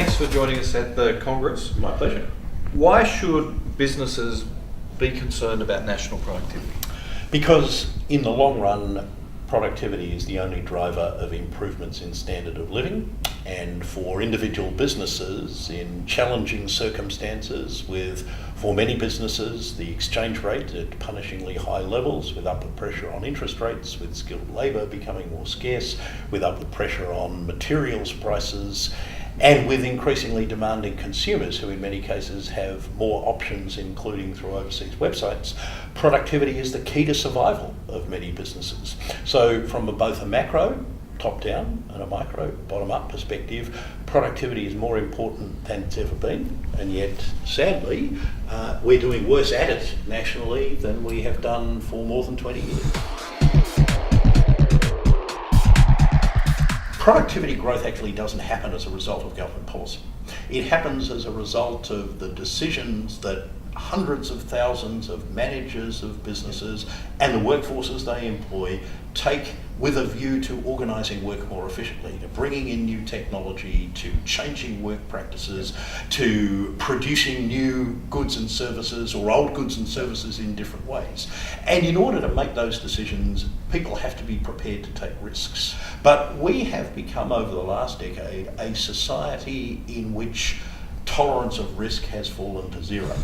thanks for joining us at the Congress. My pleasure. Why should businesses be concerned about national productivity? Because in the long run, productivity is the only driver of improvements in standard of living, and for individual businesses in challenging circumstances for many businesses, the exchange rate at punishingly high levels, with upward pressure on interest rates, with skilled labour becoming more scarce, with upward pressure on materials prices, and with increasingly demanding consumers who in many cases have more options, including through overseas websites, productivity is the key to survival of many businesses. So from both a macro, top-down, and a micro, bottom-up perspective, productivity is more important than it's ever been, and yet, sadly, we're doing worse at it nationally than we have done for more than 20 years. Productivity growth actually doesn't happen as a result of government policy. It happens as a result of the decisions that hundreds of thousands of managers of businesses and the workforces they employ take with a view to organising work more efficiently, to bringing in new technology, to changing work practices, to producing new goods and services or old goods and services in different ways. And in order to make those decisions, people have to be prepared to take risks. But we have become, over the last decade, a society in which tolerance of risk has fallen to zero.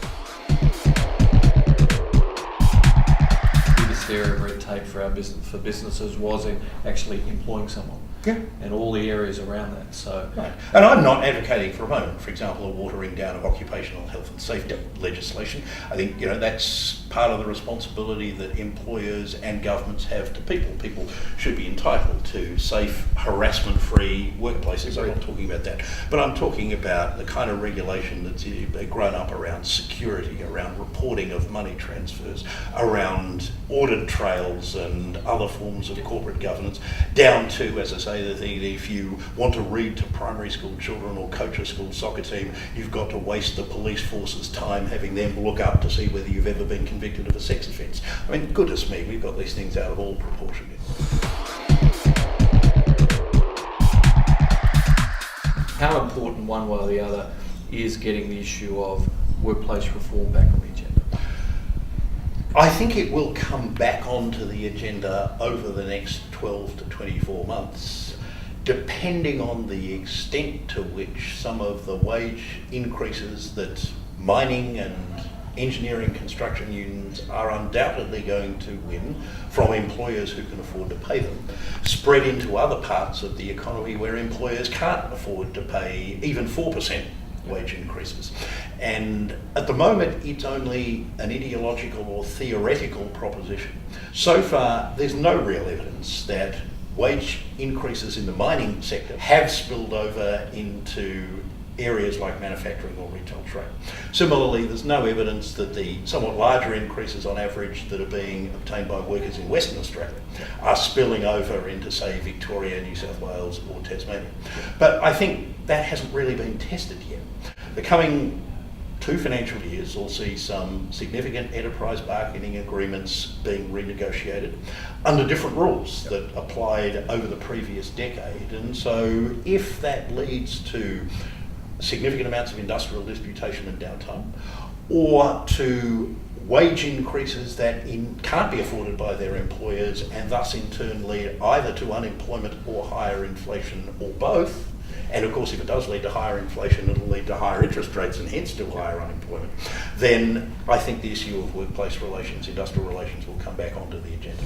Biggest area of red tape for businesses was in actually employing someone. Yeah. And all the areas around that. So, right. And I'm not advocating for a moment, for example, a watering down of occupational health and safety legislation. I think that's part of the responsibility that employers and governments have to people. People should be entitled to safe, harassment-free workplaces. I'm not talking about that. But I'm talking about the kind of regulation that's grown up around security, around reporting of money transfers, around audit trails and other forms of corporate governance, down to, as I say, the thing that if you want to read to primary school children or coach a school soccer team, you've got to waste the police force's time having them look up to see whether you've ever been convicted of a sex offence. I mean, goodness me, we've got these things out of all proportion. how important, one way or the other, is getting the issue of workplace reform back on the agenda? I think it will come back onto the agenda over the next 12 to 24 months, depending on the extent to which some of the wage increases that mining and engineering construction unions are undoubtedly going to win from employers who can afford to pay them, spread into other parts of the economy where employers can't afford to pay even 4% wage increases. And at the moment, it's only an ideological or theoretical proposition. So far, there's no real evidence that wage increases in the mining sector have spilled over into areas like manufacturing or retail trade. Similarly, there's no evidence that the somewhat larger increases on average that are being obtained by workers in Western Australia are spilling over into, say, Victoria, New South Wales or Tasmania. But I think that hasn't really been tested yet. The coming 2 financial years will see some significant enterprise bargaining agreements being renegotiated under different rules that applied over the previous decade. And so if that leads to significant amounts of industrial disputation and downtime, or to wage increases that can't be afforded by their employers and thus in turn lead either to unemployment or higher inflation or both, and of course if it does lead to higher inflation it'll lead to higher interest rates and hence to higher unemployment, then I think the issue of workplace relations, industrial relations will come back onto the agenda.